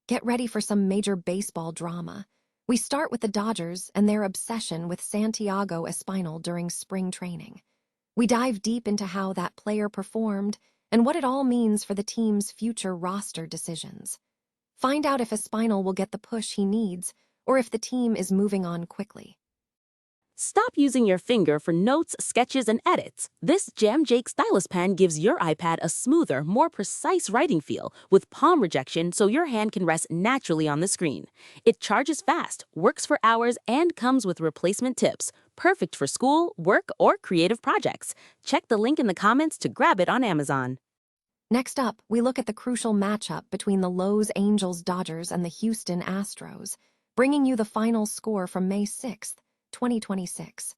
Get ready for some major baseball drama. We start with the Dodgers and their obsession with Santiago Espinal during spring training. We dive deep into how that player performed and what it all means for the team's future roster decisions. Find out if Espinal will get the push he needs or if the team is moving on quickly. Stop using your finger for notes, sketches, and edits. This Jam Jake stylus pen gives your iPad a smoother, more precise writing feel with palm rejection so your hand can rest naturally on the screen. It charges fast, works for hours, and comes with replacement tips. Perfect for school, work, or creative projects. Check the link in the comments to grab it on Amazon. Next up, we look at the crucial matchup between the Los Angeles Dodgers and the Houston Astros, bringing you the final score from May 6th, 2026.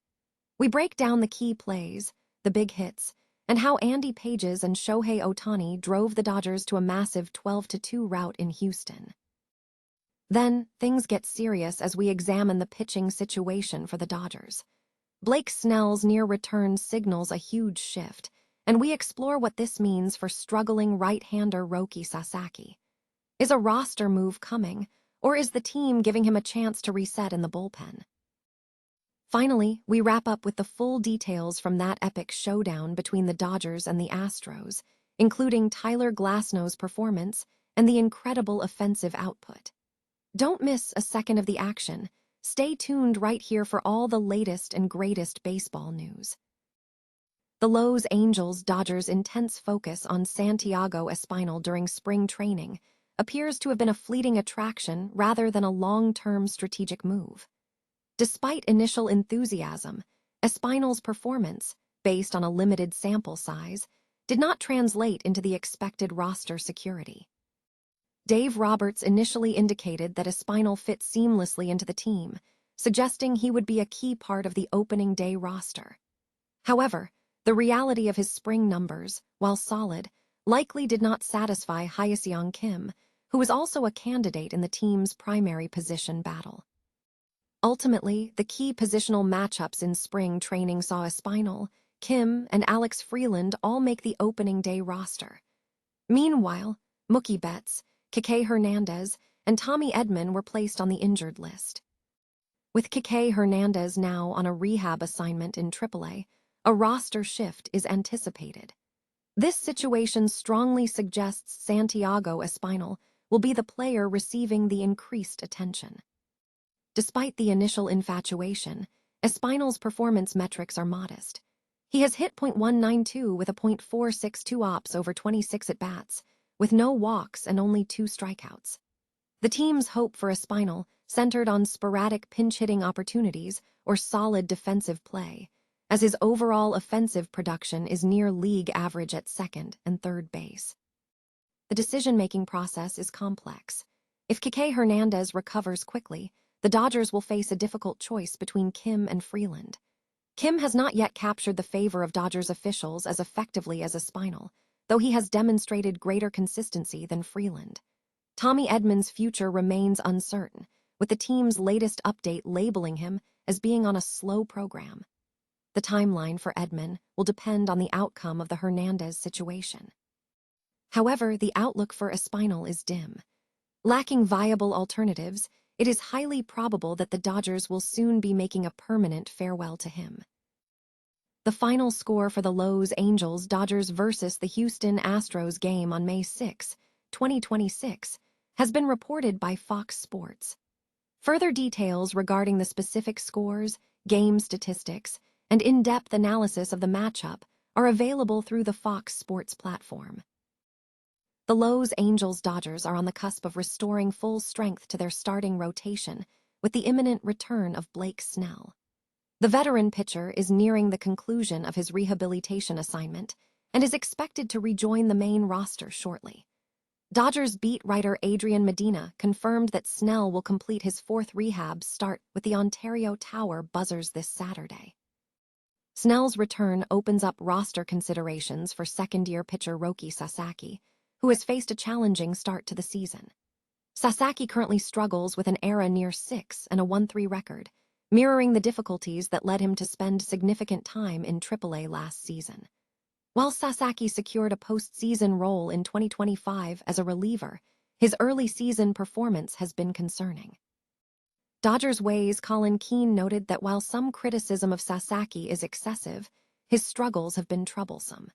We break down the key plays, the big hits, and how Andy Pages and Shohei Ohtani drove the Dodgers to a massive 12-2 rout in Houston. Then, things get serious as we examine the pitching situation for the Dodgers. Blake Snell's near return signals a huge shift, and we explore what this means for struggling right-hander Roki Sasaki. Is a roster move coming, or is the team giving him a chance to reset in the bullpen? Finally, we wrap up with the full details from that epic showdown between the Dodgers and the Astros, including Tyler Glasnow's performance and the incredible offensive output. Don't miss a second of the action. Stay tuned right here for all the latest and greatest baseball news. The Los Angeles Dodgers' intense focus on Santiago Espinal during spring training appears to have been a fleeting attraction rather than a long-term strategic move. Despite initial enthusiasm, Espinal's performance, based on a limited sample size, did not translate into the expected roster security. Dave Roberts initially indicated that Espinal fit seamlessly into the team, suggesting he would be a key part of the opening day roster. However, the reality of his spring numbers, while solid, likely did not satisfy Hye-Seong Kim, who was also a candidate in the team's primary position battle. Ultimately, the key positional matchups in spring training saw Espinal, Kim, and Alex Freeland all make the opening day roster. Meanwhile, Mookie Betts, Kike Hernandez, and Tommy Edman were placed on the injured list. With Kike Hernandez now on a rehab assignment in AAA, a roster shift is anticipated. This situation strongly suggests Santiago Espinal will be the player receiving the increased attention. Despite the initial infatuation, Espinal's performance metrics are modest. He has hit .192 with a .462 ops over 26 at-bats, with no walks and only 2 strikeouts. The team's hope for Espinal centered on sporadic pinch-hitting opportunities or solid defensive play, as his overall offensive production is near league average at second and third base. The decision-making process is complex. If Kike Hernandez recovers quickly, the Dodgers will face a difficult choice between Kim and Freeland. Kim has not yet captured the favor of Dodgers officials as effectively as Espinal, though he has demonstrated greater consistency than Freeland. Tommy Edman's future remains uncertain, with the team's latest update labeling him as being on a slow program. The timeline for Edman will depend on the outcome of the Hernandez situation. However, the outlook for Espinal is dim. Lacking viable alternatives, it is highly probable that the Dodgers will soon be making a permanent farewell to him. The final score for the Los Angeles Dodgers versus the Houston Astros game on May 6, 2026, has been reported by Fox Sports. Further details regarding the specific scores, game statistics, and in-depth analysis of the matchup are available through the Fox Sports platform. The Los Angeles Dodgers are on the cusp of restoring full strength to their starting rotation with the imminent return of Blake Snell. The veteran pitcher is nearing the conclusion of his rehabilitation assignment and is expected to rejoin the main roster shortly. Dodgers beat writer Adrian Medina confirmed that Snell will complete his 4th rehab start with the Ontario Tower Buzzers this Saturday. Snell's return opens up roster considerations for second-year pitcher Roki Sasaki, who has faced a challenging start to the season. Sasaki currently struggles with an ERA near 6 and a 1-3 record, mirroring the difficulties that led him to spend significant time in AAA last season. While Sasaki secured a postseason role in 2025 as a reliever, His early season performance has been concerning. Dodgers Ways Colin Keane noted that while some criticism of Sasaki is excessive, his struggles have been troublesome.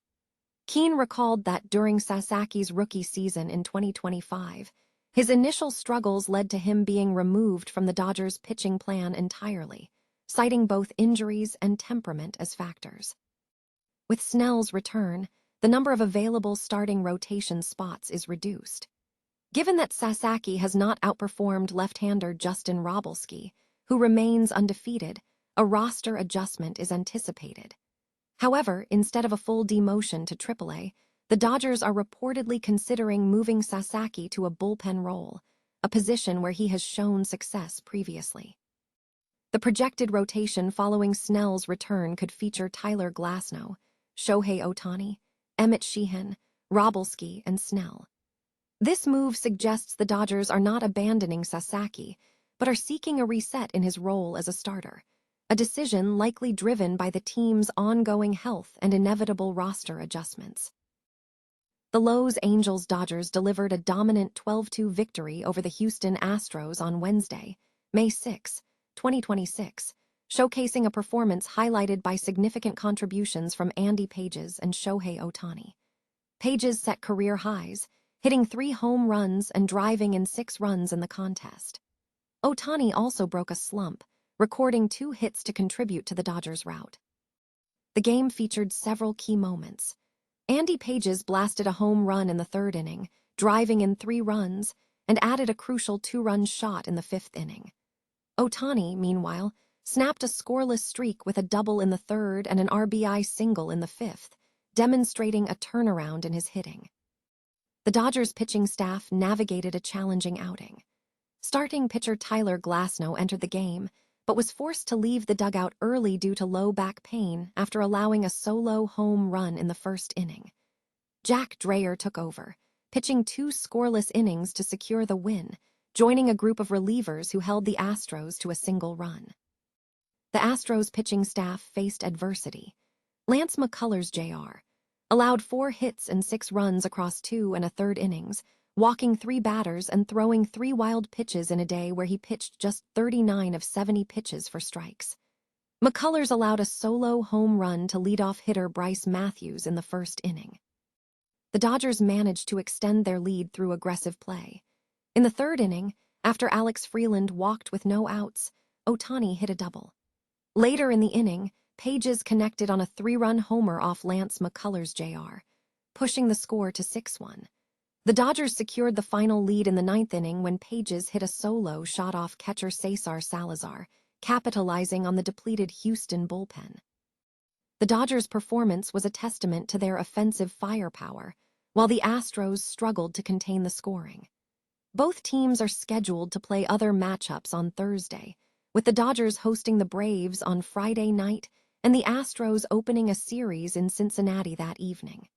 Keane recalled that during Sasaki's rookie season in 2025, his initial struggles led to him being removed from the Dodgers' pitching plan entirely, citing both injuries and temperament as factors. With Snell's return, the number of available starting rotation spots is reduced. Given that Sasaki has not outperformed left-hander Justin Robalski, who remains undefeated, a roster adjustment is anticipated. However, instead of a full demotion to AAA, the Dodgers are reportedly considering moving Sasaki to a bullpen role, a position where he has shown success previously. The projected rotation following Snell's return could feature Tyler Glasnow, Shohei Ohtani, Emmett Sheehan, Robalski, and Snell. This move suggests the Dodgers are not abandoning Sasaki, but are seeking a reset in his role as a starter, a decision likely driven by the team's ongoing health and inevitable roster adjustments. The Los Angeles Dodgers delivered a dominant 12-2 victory over the Houston Astros on Wednesday, May 6, 2026, showcasing a performance highlighted by significant contributions from Andy Pages and Shohei Ohtani. Pages set career highs, hitting 3 home runs and driving in 6 runs in the contest. Ohtani also broke a slump, recording 2 hits to contribute to the Dodgers' rout. The game featured several key moments. Andy Pages blasted a home run in the 3rd inning, driving in 3 runs, and added a crucial 2-run shot in the 5th inning. Ohtani, meanwhile, snapped a scoreless streak with a double in the 3rd and an RBI single in the 5th, demonstrating a turnaround in his hitting. The Dodgers' pitching staff navigated a challenging outing. Starting pitcher Tyler Glasnow entered the game, but was forced to leave the dugout early due to low back pain after allowing a solo home run in the 1st inning. Jack Dreyer took over, pitching 2 scoreless innings to secure the win, joining a group of relievers who held the Astros to a single run. The Astros pitching staff faced adversity. Lance McCullers Jr. allowed 4 hits and 6 runs across 2 1/3 innings, walking 3 batters and throwing 3 wild pitches in a day where he pitched just 39 of 70 pitches for strikes. McCullers allowed a solo home run to leadoff hitter Bryce Matthews in the 1st inning. The Dodgers managed to extend their lead through aggressive play. In the 3rd inning, after Alex Freeland walked with no outs, Ohtani hit a double. Later in the inning, Pages connected on a 3-run homer off Lance McCullers Jr., pushing the score to 6-1. The Dodgers secured the final lead in the 9th inning when Pages hit a solo shot off catcher Cesar Salazar, capitalizing on the depleted Houston bullpen. The Dodgers' performance was a testament to their offensive firepower, while the Astros struggled to contain the scoring. Both teams are scheduled to play other matchups on Thursday, with the Dodgers hosting the Braves on Friday night and the Astros opening a series in Cincinnati that evening.